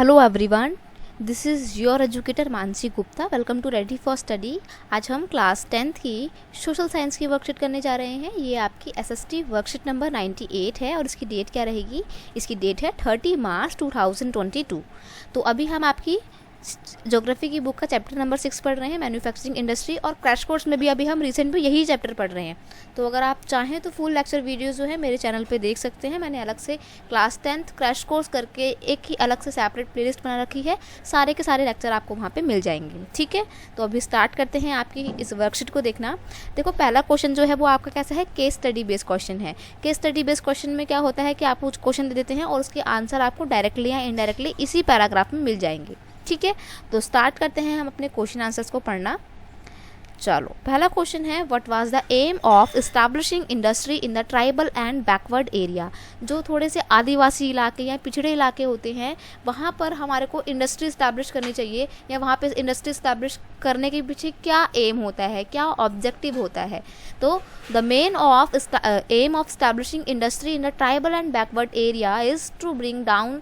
Hello everyone, this is your educator Mansi Gupta. Welcome to ready for study. आज हम class 10th की social science की worksheet करने जा रहे हैं। ये आपकी एसएसटी वर्कशीट नंबर 98 है और इसकी डेट क्या रहेगी? इसकी डेट है 30 मार्च 2022। तो अभी हम आपकी ज्योग्राफी की बुक का चैप्टर नंबर 6 पढ़ रहे हैं, मैन्युफैक्चरिंग इंडस्ट्री, और क्रैश कोर्स में भी अभी हम रिसेंट में यही चैप्टर पढ़ रहे हैं। तो अगर आप चाहें तो फुल लेक्चर वीडियो जो है मेरे चैनल पे देख सकते हैं। मैंने अलग से क्लास 10th क्रैश कोर्स करके एक ही अलग से सेपरेट प्लेलिस्ट बना रखी है। सारे के सारे लेक्चर आपको वहाँ पे मिल जाएंगे, ठीक है। तो अभी स्टार्ट करते हैं आपकी इस वर्कशीट को देखना। देखो, पहला क्वेश्चन जो है वो आपका कैसा है? केस स्टडी बेस्ड क्वेश्चन है। केस स्टडी बेस्ड क्वेश्चन में क्या होता है कि आपको कुछ क्वेश्चन दे देते हैं और उसके आंसर आपको डायरेक्टली या इनडायरेक्टली इसी पैराग्राफ में मिल जाएंगे, ठीक है। तो स्टार्ट करते हैं हम अपने क्वेश्चन आंसर्स को पढ़ना। चलो, पहला क्वेश्चन है, what was the aim of establishing industry in the tribal and backward area. जो थोड़े से आदिवासी इलाके या पिछड़े इलाके होते हैं वहाँ पर हमारे को इंडस्ट्री इस्टेब्लिश करनी चाहिए, या वहाँ पे इंडस्ट्री इस्टेब्लिश करने के पीछे क्या एम होता है, क्या ऑब्जेक्टिव होता है। तो the main of aim of establishing industry in the tribal and backward area is to bring down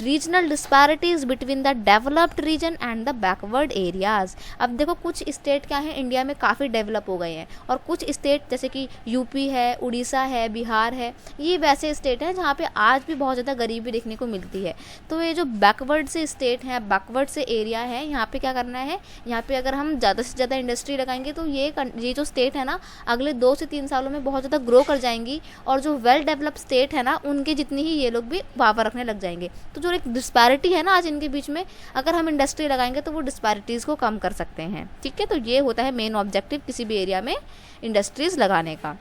regional disparities between the developed region and the backward areas. अब देखो, कुछ स्टेट क्या है इंडिया में काफ़ी डेवलप हो गए हैं, और कुछ स्टेट जैसे कि यूपी है, उड़ीसा है, बिहार है, ये वैसे स्टेट हैं जहाँ पे आज भी बहुत ज़्यादा गरीबी देखने को मिलती है। तो ये जो बैकवर्ड से स्टेट हैं, बैकवर्ड से एरिया है, यहाँ पे क्या करना है, यहाँ पे अगर हम ज़्यादा से ज़्यादा इंडस्ट्री लगाएंगे तो ये जो स्टेट है ना, अगले 2 से 3 सालों में बहुत ज़्यादा ग्रो कर जाएंगी, और जो वेल डेवलप्ड स्टेट है ना, उनके जितनी ही ये लोग भी पावर रखने लग जाएंगे। तो जो एक डिस्पैरिटी है ना आज इनके बीच में, अगर हम इंडस्ट्री लगाएंगे तो वो डिस्पैरिटीज़ को कम कर सकते हैं, ठीक है। तो ये होता है मेन ऑब्जेक्टिव किसी भी एरिया में इंडस्ट्रीज लगाने का।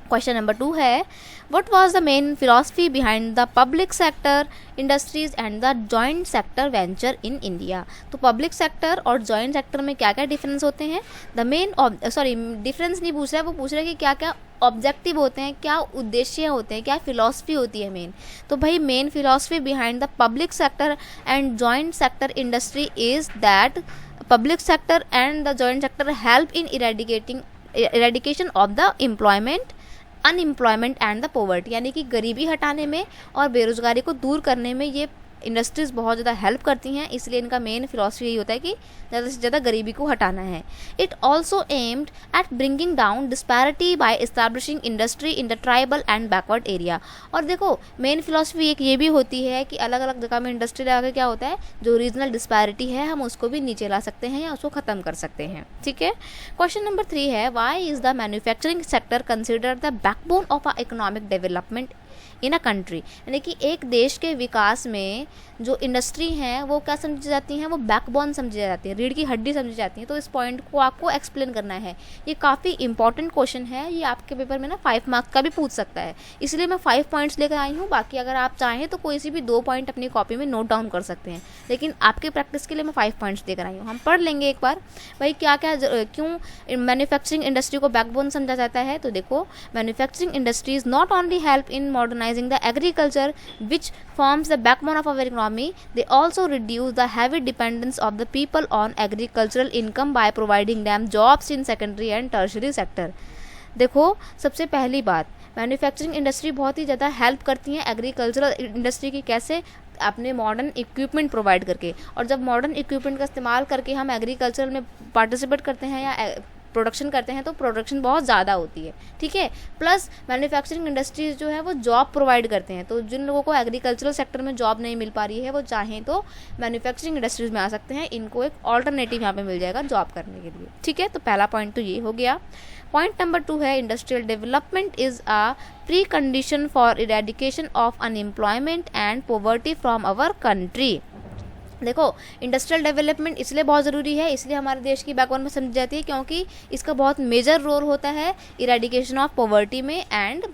क्वेश्चन नंबर 2 है, what was the main philosophy behind the public sector industries and the joint sector venture in India. तो पब्लिक सेक्टर और जॉइंट सेक्टर में क्या क्या डिफरेंस होते हैं? द मेन डिफरेंस नहीं पूछ रहा है, वो पूछ रहा है कि क्या क्या ऑब्जेक्टिव होते हैं, क्या उद्देश्य होते हैं, क्या फिलॉसफी होती है मेन। तो भाई, main philosophy behind the public sector and joint sector industry is that public sector and the joint sector help in eradication of the unemployment and the poverty, यानी कि गरीबी हटाने में और बेरोजगारी को दूर करने में ये इंडस्ट्रीज़ बहुत ज़्यादा हेल्प करती हैं। इसलिए इनका मेन फिलॉसफी यही होता है कि ज़्यादा से ज़्यादा गरीबी को हटाना है। It also aimed at bringing down disparity by establishing industry in the tribal and backward area. और देखो, मेन फिलॉसफी एक ये भी होती है कि अलग अलग जगह में इंडस्ट्री लगा के क्या होता है, जो रीजनल डिस्पैरिटी है हम उसको भी नीचे ला सकते हैं या उसको ख़त्म कर सकते हैं, ठीक है। क्वेश्चन नंबर 3 है, why is the manufacturing sector consider the backbone of a economic development in a country. यानी कि एक देश के विकास में जो इंडस्ट्री हैं वो क्या समझी जाती हैं? वो बैकबोन समझी जाती है, रीढ़ की हड्डी समझी जाती हैं। तो इस पॉइंट को आपको एक्सप्लेन करना है। ये काफ़ी इंपॉर्टेंट क्वेश्चन है, ये आपके पेपर में ना 5 मार्क्स का भी पूछ सकता है, इसलिए मैं 5 पॉइंट्स लेकर आई हूँ। बाकी अगर आप चाहें तो कोई सी भी 2 पॉइंट अपनी कॉपी में नोट डाउन कर सकते हैं, लेकिन आपके प्रैक्टिस के लिए मैं 5 पॉइंट्स लेकर आई हूँ। हम पढ़ लेंगे एक बार भाई क्या क्या क्यों मैन्युफैक्चरिंग इंडस्ट्री को बैकबोन समझा जाता है। तो देखो, manufacturing industries not only help in modernising the agriculture which forms the backbone of our economy, they also reduce the heavy dependence of the people on agricultural income by providing them jobs in secondary and tertiary sector। देखो, सबसे पहली बात, manufacturing industry बहुत ही ज़्यादा help करती हैं agricultural industry की। कैसे? अपने मॉडर्न इक्विपमेंट प्रोवाइड करके। और जब मॉडर्न इक्विपमेंट का इस्तेमाल करके हम एग्रीकल्चर में पार्टिसिपेट करते हैं या प्रोडक्शन करते हैं तो प्रोडक्शन बहुत ज़्यादा होती है, ठीक है। प्लस मैन्युफैक्चरिंग इंडस्ट्रीज जो है वो जॉब प्रोवाइड करते हैं। तो जिन लोगों को एग्रीकल्चरल सेक्टर में जॉब नहीं मिल पा रही है, वो चाहें तो मैन्युफैक्चरिंग इंडस्ट्रीज में आ सकते हैं। इनको एक ऑल्टरनेटिव यहाँ पे मिल जाएगा जॉब करने के लिए, ठीक है। तो पहला पॉइंट तो ये हो गया। पॉइंट नंबर 2 है, industrial development is a precondition for eradication of unemployment and poverty from our country. देखो, इंडस्ट्रियल डेवलपमेंट इसलिए बहुत ज़रूरी है, इसलिए हमारे देश की बैकबोन में समझी जाती है, क्योंकि इसका बहुत मेजर रोल होता है इरेडिकेशन ऑफ पॉवर्टी में and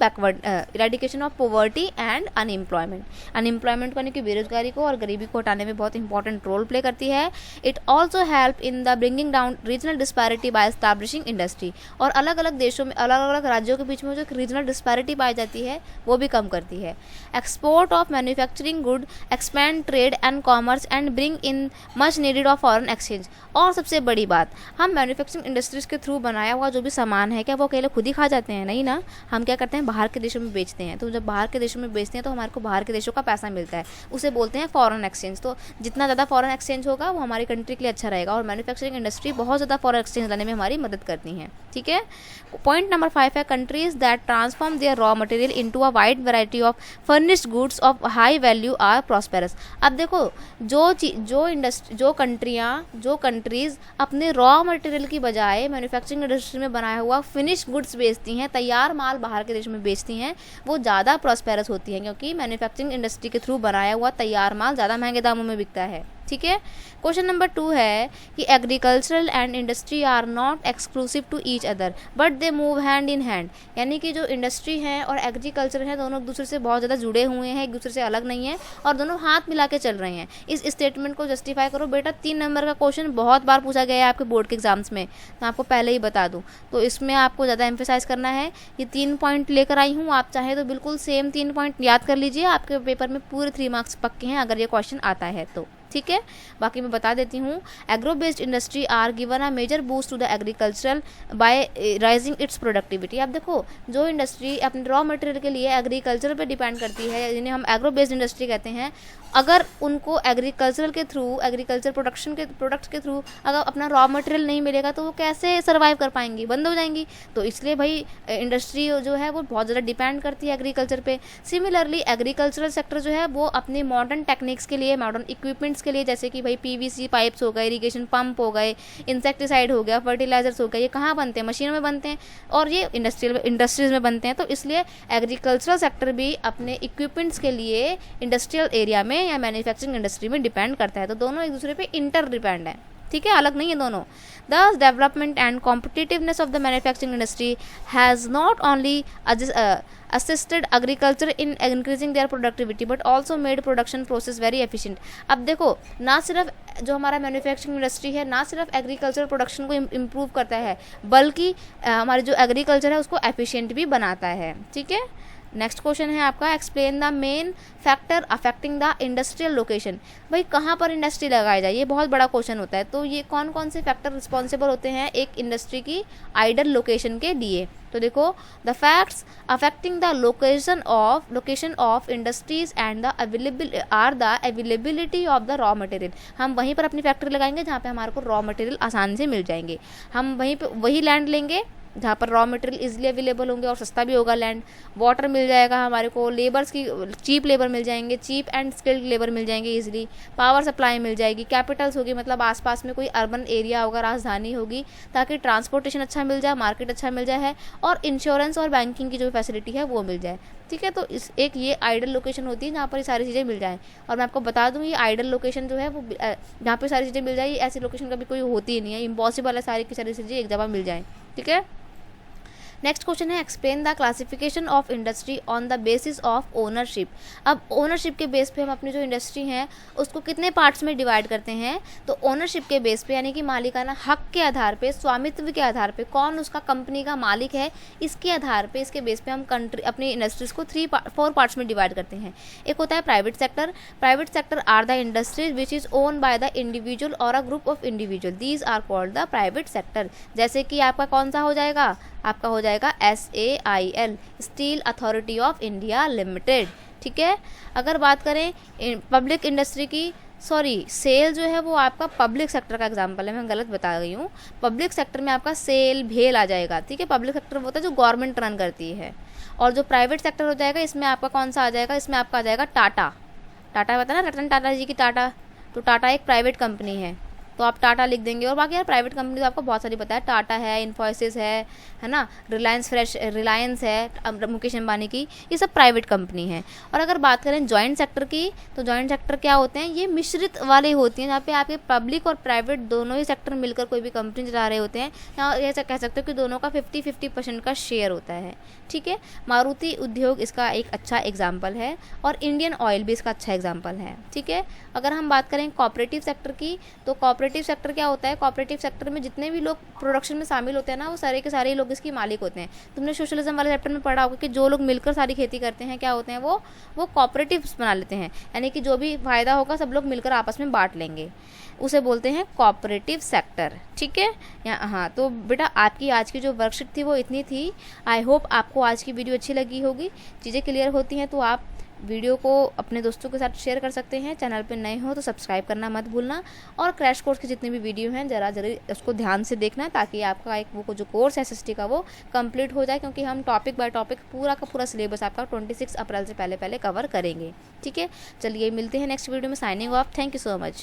eradication of poverty and unemployment यानी कि बेरोजगारी को और गरीबी को हटाने में बहुत इंपॉर्टेंट रोल प्ले करती है। It also help in the bringing down regional disparity by establishing industry. और अलग अलग देशों में, अलग अलग राज्यों के बीच में जो रीजनल डिस्पैरिटी पाई जाती है वो भी कम करती है। Export of manufacturing good expand trade and commerce and bring in much needed off foreign exchange. और सबसे बड़ी बात, हम मैन्युफैक्चरिंग इंडस्ट्रीज़ के थ्रू बनाया हुआ जो भी सामान है, क्या वो अकेले खुद ही खा जाते हैं? नहीं ना, हम क्या करते हैं, बाहर के देशों में बेचते हैं। तो जब बाहर के देशों में बेचते हैं तो हमारे को बाहर के देशों का पैसा मिलता है, उसे बोलते हैं फॉरेन एक्सचेंज। तो जितना ज़्यादा फॉरेन एक्सचेंज होगा वो हमारी कंट्री के लिए अच्छा रहेगा, और मैन्युफैक्चरिंग इंडस्ट्री बहुत ज़्यादा फॉरेन एक्सचेंज लाने में हमारी मदद करती है। ठीक है। पॉइंट नंबर 5 है, countries that transform their raw material into a wide variety of furnished goods of high value are prosperous. अब देखो, जो कंट्रीज अपने रॉ मटेरियल की बजाय मैन्युफैक्चरिंग इंडस्ट्री में बनाया हुआ फिनिश गुड्स बेचती हैं, तैयार माल बाहर के देश में बेचती हैं, वो ज़्यादा प्रॉस्पेरस होती हैं, क्योंकि मैन्युफैक्चरिंग इंडस्ट्री के थ्रू बनाया हुआ तैयार माल ज़्यादा महंगे दामों में बिकता है। ठीक है। क्वेश्चन नंबर 2 है कि agricultural and industry are not exclusive to each other but they move hand in hand. यानी कि जो इंडस्ट्री है और एग्रीकल्चर है, दोनों एक दूसरे से बहुत ज़्यादा जुड़े हुए हैं, एक दूसरे से अलग नहीं है, और दोनों हाथ मिला के चल रहे हैं। इस स्टेटमेंट को जस्टिफाई करो। बेटा 3 नंबर का क्वेश्चन बहुत बार पूछा गया है आपके बोर्ड के एग्जाम्स में, मैं आपको पहले ही बता दूँ। तो इसमें आपको ज़्यादा एम्फेसाइज करना है। ये 3 पॉइंट लेकर आई हूँ, आप चाहे तो बिल्कुल सेम 3 पॉइंट याद कर लीजिए, आपके पेपर में पूरे 3 मार्क्स पक्के हैं अगर ये क्वेश्चन आता है तो। ठीक है। बाकी मैं बता देती हूँ, agro based industry are given a major boost to the agricultural by raising its productivity. अब देखो, जो इंडस्ट्री अपने रॉ मटेरियल के लिए एग्रीकल्चर पे डिपेंड करती है, जिन्हें हम एग्रो बेस्ड इंडस्ट्री कहते हैं, अगर उनको एग्रीकल्चर प्रोडक्ट्स के थ्रू अगर अपना रॉ मटेरियल नहीं मिलेगा तो वो कैसे सर्वाइव कर पाएंगी, बंद हो जाएंगी। तो इसलिए भाई इंडस्ट्री जो है वो बहुत ज़्यादा डिपेंड करती है एग्रीकल्चर पे। सिमिलरली एग्रीकल्चरल सेक्टर जो है वो अपने मॉडर्न टेक्निक्स के लिए, मॉडर्न इक्विपमेंट्स के लिए, जैसे कि भाई पीवीसी पाइप्स हो गए, इरिगेशन पंप हो गए, इंसेक्टिसाइड हो गया, फर्टिलाइजर्स हो गए, ये कहाँ बनते हैं? मशीनों में बनते हैं, और ये इंडस्ट्रीज में बनते हैं। तो इसलिए एग्रीकल्चरल सेक्टर भी अपने इक्विपमेंट्स के लिए इंडस्ट्रियल एरिया में या मैन्युफैक्चरिंग इंडस्ट्री में डिपेंड करता है। तो दोनों एक दूसरे पे इंटर डिपेंड है। ठीक है, अलग नहीं है दोनों। Thus development and competitiveness of the manufacturing industry has not only assisted agriculture in increasing their productivity but also made production process very efficient। अब देखो, ना सिर्फ जो हमारा मैन्युफैक्चरिंग इंडस्ट्री है ना सिर्फ एग्रीकल्चर प्रोडक्शन को इम्प्रूव करता है, बल्कि हमारी जो एग्रीकल्चर है उसको एफिशिएंट भी बनाता है। ठीक है। नेक्स्ट क्वेश्चन है आपका, explain the main factor affecting the industrial location. भाई कहाँ पर इंडस्ट्री लगाई जाए, ये बहुत बड़ा क्वेश्चन होता है। तो ये कौन कौन से फैक्टर रिस्पॉन्सिबल होते हैं एक इंडस्ट्री की आइडल लोकेशन के लिए? तो देखो, the facts affecting the location of industries and the availability of the raw material. हम वहीं पर अपनी फैक्ट्री लगाएंगे जहाँ पे हमारे को रॉ मटेरियल आसानी से मिल जाएंगे। हम वहीं पे वही लैंड लेंगे जहाँ पर रॉ मटेरियल इजीली अवेलेबल होंगे और सस्ता भी होगा लैंड। वाटर मिल जाएगा हमारे को, लेबर्स की चीप लेबर मिल जाएंगे, चीप एंड स्किल्ड लेबर मिल जाएंगे इजीली, पावर सप्लाई मिल जाएगी, कैपिटल्स होगी, मतलब आसपास में कोई अर्बन एरिया होगा, राजधानी होगी, ताकि ट्रांसपोर्टेशन अच्छा मिल जाए, मार्केट अच्छा मिल जाए है, और इंश्योरेंस और बैंकिंग की जो फैसिलिटी है वो मिल जाए। ठीक है। तो इस एक ये आइडल लोकेशन होती है जहाँ पर ये सारी चीज़ें मिल जाएँ। और मैं आपको बता दूँ, ये आइडल लोकेशन जो है वो जहाँ पर सारी चीज़ें मिल जाए, ऐसी लोकेशन कभी कोई होती ही नहीं है, इम्पॉसिबल है सारी की सारी चीज़ें एक जगह मिल जाएँ। ठीक है। नेक्स्ट क्वेश्चन है, explain the classification of industry on the basis of ownership. अब ओनरशिप के बेस पे हम अपनी जो इंडस्ट्री है उसको कितने पार्ट्स में डिवाइड करते हैं? तो ओनरशिप के बेस पे, यानी कि मालिकाना हक के आधार पे, स्वामित्व के आधार पे, कौन उसका कंपनी का मालिक है, इसके आधार पे, इसके बेस पे हम अपनी इंडस्ट्रीज को 4 पार्ट्स में डिवाइड करते हैं। एक होता है private sector. Private sector are the industries which is own by the individual और a group of individual, these are called the private sector. जैसे कि आपका कौन सा हो जाएगा? आपका हो जाएगा SAIL, steel authority of India limited. ठीक है। अगर बात करें पब्लिक इंडस्ट्री की, सेल जो है वो आपका पब्लिक सेक्टर का एग्जांपल है, मैं गलत बता गई हूँ। पब्लिक सेक्टर में आपका सेल, भेल आ जाएगा। ठीक है। पब्लिक सेक्टर वो होता है जो गवर्नमेंट रन करती है। और जो प्राइवेट सेक्टर हो जाएगा, इसमें आपका कौन सा आ जाएगा? इसमें आपका आ जाएगा टाटा। टाटा ना, रतन टाटा जी की टाटा। तो टाटा एक प्राइवेट कंपनी है, तो आप टाटा लिख देंगे। और बाकी यार प्राइवेट कंपनी तो आपको बहुत सारी पता है, टाटा है, इन्फोसिस है ना, रिलायंस है मुकेश अंबानी की, ये सब प्राइवेट कंपनी है। और अगर बात करें जॉइंट सेक्टर की, तो जॉइंट सेक्टर क्या होते हैं? ये मिश्रित वाले होती हैं, जहाँ पे आपके पब्लिक और प्राइवेट दोनों ही सेक्टर मिलकर कोई भी कंपनी चला रहे होते हैं। या ऐसा कह सकते हो कि दोनों का 50-50% का शेयर होता है। ठीक है। मारुति उद्योग इसका एक अच्छा एग्जाम्पल है, और इंडियन ऑयल भी इसका अच्छा एग्जाम्पल है। ठीक है। अगर हम बात करें कोऑपरेटिव सेक्टर की, तो कोऑपरेटिव सेक्टर क्या होता है? कोऑपरेटिव सेक्टर में जितने भी लोग प्रोडक्शन में शामिल होते हैं ना, वो सारे के सारे लोग इसकी मालिक होते हैं। तुमने सोशलिज्म वाले चैप्टर में पढ़ा होगा कि जो लोग मिलकर सारी खेती करते हैं क्या होते हैं, वो कोऑपरेटिव्स बना लेते हैं, यानी कि जो भी फायदा होगा सब लोग मिलकर आपस में बांट लेंगे, उसे बोलते हैं कोऑपरेटिव सेक्टर। ठीक है। हाँ, तो बेटा आपकी आज की जो वर्कशीट थी वो इतनी थी। आई होप आपको आज की वीडियो अच्छी लगी होगी। चीज़ें क्लियर होती हैं तो आप वीडियो को अपने दोस्तों के साथ शेयर कर सकते हैं। चैनल पे नए हो तो सब्सक्राइब करना मत भूलना, और क्रैश कोर्स की जितनी भी वीडियो हैं जरूर उसको ध्यान से देखना, ताकि आपका एक वो जो कोर्स है एसएसटी का वो कंप्लीट हो जाए, क्योंकि हम टॉपिक बाय टॉपिक पूरा का पूरा सिलेबस आपका 26 अप्रैल से पहले कवर करेंगे। ठीक है, चलिए मिलते हैं नेक्स्ट वीडियो में। Signing off. Thank you so much.